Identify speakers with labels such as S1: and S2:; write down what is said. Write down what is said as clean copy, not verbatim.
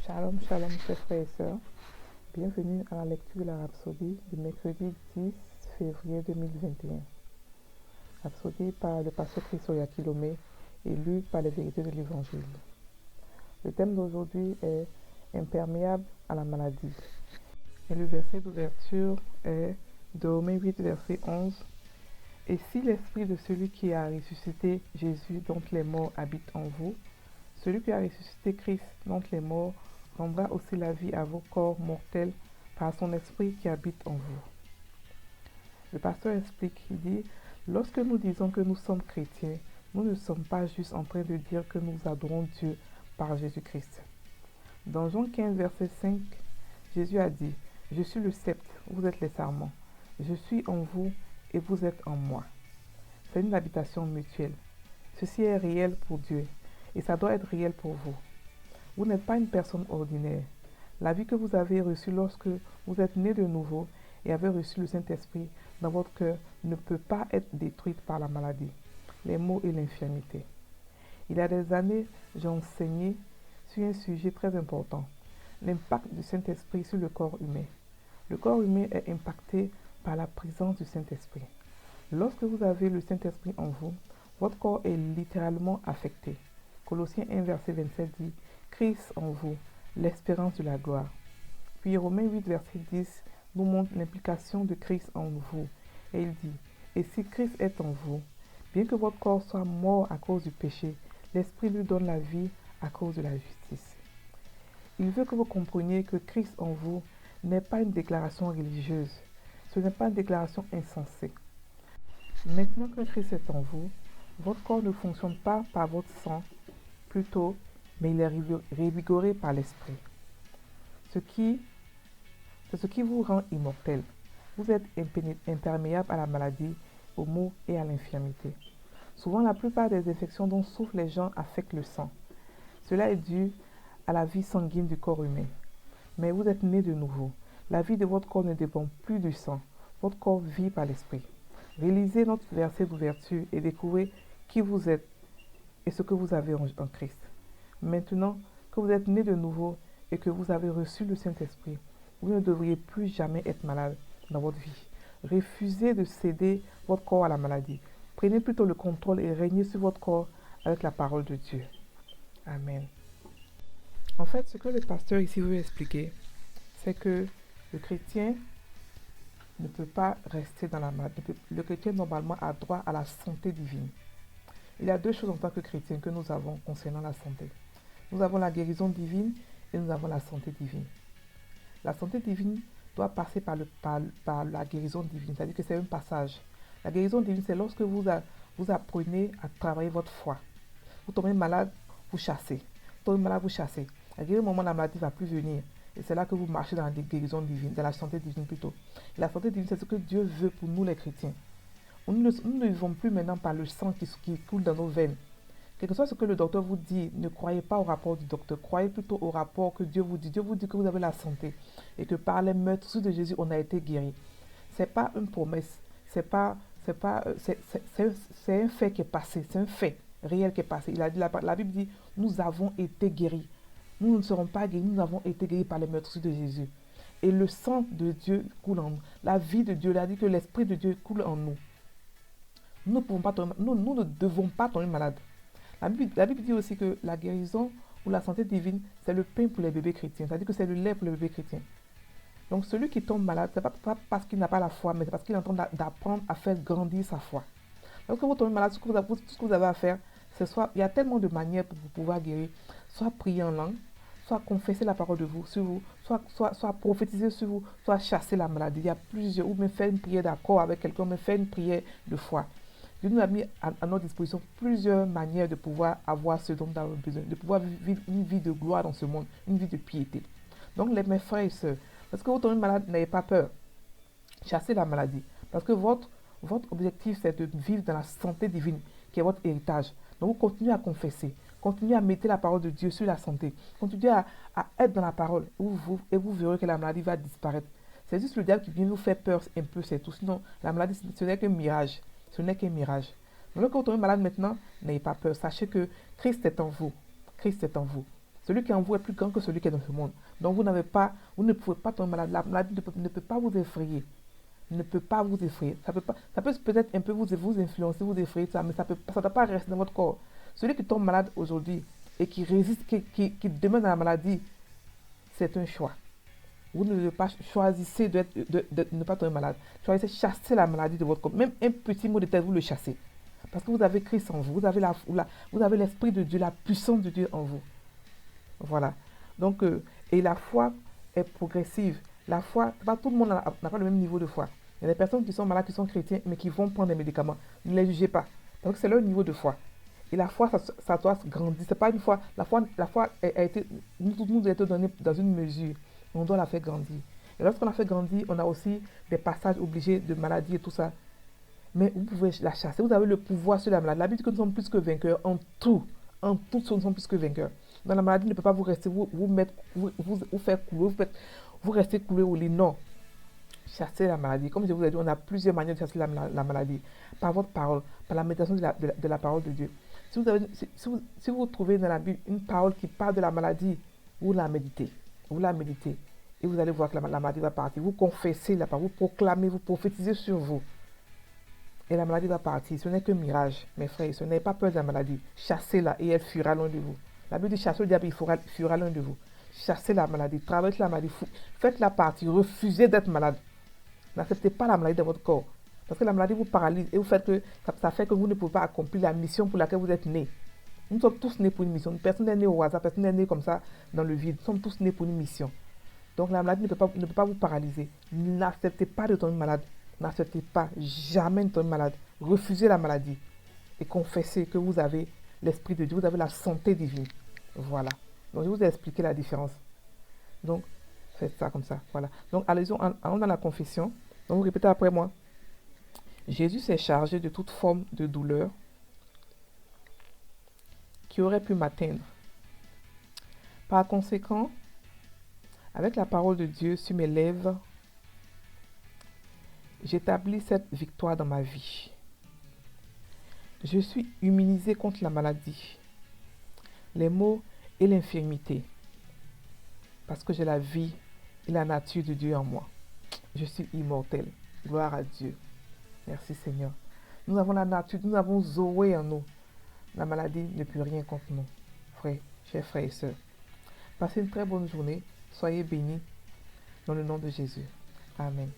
S1: Shalom, shalom, chers frères et sœurs. Bienvenue à la lecture de la Rhapsodie du mercredi 10 février 2021. Rhapsodie par le pasteur Christoya Kilomé et lue par les vérités de l'Évangile. Le thème d'aujourd'hui est imperméable à la maladie. Et le verset d'ouverture est de Romains 8, verset 11. Et si l'esprit de celui qui a ressuscité Jésus d'entre les morts habite en vous, celui qui a ressuscité Christ d'entre les morts rendra aussi la vie à vos corps mortels par son esprit qui habite en vous. Le pasteur explique, il dit, lorsque nous disons que nous sommes chrétiens, nous ne sommes pas juste en train de dire que nous adorons Dieu par Jésus-Christ. Dans Jean 15, verset 5, Jésus a dit, je suis le sceptre, vous êtes les sarments. Je suis en vous et vous êtes en moi. C'est une habitation mutuelle. Ceci est réel pour Dieu et ça doit être réel pour vous. Vous n'êtes pas une personne ordinaire. La vie que vous avez reçue lorsque vous êtes né de nouveau et avez reçu le Saint-Esprit dans votre cœur ne peut pas être détruite par la maladie, les maux et l'infirmité. Il y a des années, j'ai enseigné sur un sujet très important, l'impact du Saint-Esprit sur le corps humain. Le corps humain est impacté par la présence du Saint-Esprit. Lorsque vous avez le Saint-Esprit en vous, votre corps est littéralement affecté. Colossiens 1, verset 27 dit « Christ en vous, l'espérance de la gloire ». Puis Romains 8, verset 10 nous montre l'implication de Christ en vous. Et il dit « Et si Christ est en vous, bien que votre corps soit mort à cause du péché, l'Esprit lui donne la vie à cause de la justice. » Il veut que vous compreniez que Christ en vous n'est pas une déclaration religieuse. Ce n'est pas une déclaration insensée. Maintenant que Christ est en vous, votre corps ne fonctionne pas par votre sang, plutôt, mais il est revigoré par l'Esprit. C'est ce qui vous rend immortel. Vous êtes imperméable à la maladie, aux maux et à l'infirmité. Souvent, la plupart des infections dont souffrent les gens affectent le sang. Cela est dû à la vie sanguine du corps humain. Mais vous êtes né de nouveau. La vie de votre corps ne dépend plus du sang. Votre corps vit par l'Esprit. Réalisez notre verset d'ouverture et découvrez qui vous êtes et ce que vous avez en Christ. Maintenant que vous êtes né de nouveau et que vous avez reçu le Saint-Esprit, vous ne devriez plus jamais être malade dans votre vie. Refusez de céder votre corps à la maladie. Prenez plutôt le contrôle et régnez sur votre corps avec la parole de Dieu. Amen. En fait, ce que le pasteur ici veut expliquer, c'est que le chrétien ne peut pas rester dans la maladie. Le chrétien, normalement, a droit à la santé divine. Il y a deux choses en tant que chrétien que nous avons concernant la santé. Nous avons la guérison divine et nous avons la santé divine. La santé divine doit passer par la guérison divine, c'est-à-dire que c'est un passage. La guérison divine, c'est lorsque vous apprenez à travailler votre foi. Vous tombez malade, vous chassez. Vous tombez malade, vous chassez. À quel moment la maladie ne va plus venir. Et c'est là que vous marchez dans la guérison divine, dans la santé divine plutôt. Et la santé divine, c'est ce que Dieu veut pour nous les chrétiens. Nous ne vivons plus maintenant par le sang qui coule dans nos veines. Quel que soit ce que le docteur vous dit, ne croyez pas au rapport du docteur. Croyez plutôt au rapport que Dieu vous dit. Dieu vous dit que vous avez la santé et que par les meurtres de Jésus, on a été guéri. Ce n'est pas une promesse. C'est un fait qui est passé. C'est un fait réel qui est passé. Il a dit, la Bible dit, nous avons été guéris. Nous ne serons pas guéris. Nous avons été guéris par les meurtres de Jésus. Et le sang de Dieu coule en nous. La vie de Dieu, il a dit que l'Esprit de Dieu coule en nous. Nous ne devons pas tomber malades. La Bible dit aussi que la guérison ou la santé divine, c'est le pain pour les bébés chrétiens. C'est-à-dire que c'est le lait pour les bébés chrétiens. Donc celui qui tombe malade, ce n'est pas parce qu'il n'a pas la foi, mais c'est parce qu'il est en train d'apprendre à faire grandir sa foi. Lorsque vous tombez malade, tout ce que vous avez à faire, c'est il y a tellement de manières pour vous pouvoir guérir. Soit prier en langue, soit confesser la parole de vous sur vous, soit prophétiser sur vous, soit chasser la maladie. Il y a plusieurs, ou même faire une prière d'accord avec quelqu'un, mais faire une prière de foi. Dieu nous a mis à notre disposition plusieurs manières de pouvoir avoir ce dont nous avons besoin, de pouvoir vivre une vie de gloire dans ce monde, une vie de piété. Donc, mes frères et sœurs, parce que vous tombez malade, n'ayez pas peur. Chassez la maladie. Parce que votre objectif, c'est de vivre dans la santé divine, qui est votre héritage. Donc, vous continuez à confesser, continuez à mettre la parole de Dieu sur la santé, continuez à être dans la parole, et vous verrez que la maladie va disparaître. C'est juste le diable qui vient nous faire peur un peu, c'est tout. Sinon, la maladie, ce n'est qu'un mirage. Ce n'est qu'un mirage. Donc, lorsque vous tombez malade maintenant, n'ayez pas peur. Sachez que Christ est en vous. Christ est en vous. Celui qui est en vous est plus grand que celui qui est dans ce monde. Donc vous ne pouvez pas tomber malade. La maladie ne peut pas vous effrayer. Ne peut pas vous effrayer. Ça peut peut-être un peu vous influencer, vous effrayer, ça, mais ça ne doit pas rester dans votre corps. Celui qui tombe malade aujourd'hui et qui résiste, qui demeure dans la maladie, c'est un choix. Vous ne devez pas choisir de ne pas tomber malade. Choisissez de chasser la maladie de votre corps. Même un petit mot de tête, vous le chassez. Parce que vous avez Christ en vous. Vous avez l'Esprit de Dieu, la puissance de Dieu en vous. Voilà. Donc, et la foi est progressive. La foi, pas tout le monde n'a pas le même niveau de foi. Il y a des personnes qui sont malades, qui sont chrétiens, mais qui vont prendre des médicaments. Ne les jugez pas. Parce que c'est leur niveau de foi. Et la foi, ça doit se grandir. C'est pas une foi. La foi a été, nous a été donnée dans une mesure. On doit la faire grandir. Et lorsqu'on la fait grandir, on a aussi des passages obligés de maladies et tout ça. Mais vous pouvez la chasser. Vous avez le pouvoir sur la maladie. La Bible dit que nous sommes plus que vainqueurs en tout. En tout, nous sommes plus que vainqueurs. Donc la maladie ne peut pas vous rester, vous faire couler, vous rester couler au lit. Non. Chasser la maladie. Comme je vous ai dit, on a plusieurs manières de chasser la maladie. Par votre parole, par la méditation de la parole de Dieu. Si vous trouvez dans la Bible une parole qui parle de la maladie, vous la méditez. Vous la méditez. Et vous allez voir que la maladie va partir. Vous confessez la parole, vous proclamez, vous prophétisez sur vous. Et la maladie va partir. Ce n'est qu'un mirage, mes frères. Ce n'est pas peur de la maladie. Chassez-la et elle fuira loin de vous. La Bible dit chasser le diable, il fuira loin de vous. Chassez la maladie, travaillez la maladie, faites-la partir, refusez d'être malade. N'acceptez pas la maladie dans votre corps. Parce que la maladie vous paralyse et ça fait que vous ne pouvez pas accomplir la mission pour laquelle vous êtes né. Nous sommes tous nés pour une mission. Personne n'est né au hasard, personne n'est né comme ça dans le vide. Nous sommes tous nés pour une mission. Donc la maladie ne peut pas vous paralyser. N'acceptez pas de tomber malade. N'acceptez pas jamais de tomber malade. Refusez la maladie et confessez que vous avez l'Esprit de Dieu, vous avez la santé divine. Voilà. Donc je vous ai expliqué la différence. Donc faites ça comme ça. Voilà. Donc allons dans la confession. Donc vous répétez après moi. Jésus s'est chargé de toute forme de douleur qui aurait pu m'atteindre. Par conséquent, avec la parole de Dieu sur mes lèvres, j'établis cette victoire dans ma vie. Je suis immunisé contre la maladie, les maux et l'infirmité, parce que j'ai la vie et la nature de Dieu en moi. Je suis immortel. Gloire à Dieu. Merci Seigneur. Nous avons la nature, nous avons Zoé en nous. La maladie ne peut rien contre nous. Chers frères et sœurs. Passez une très bonne journée. Soyez bénis dans le nom de Jésus. Amen.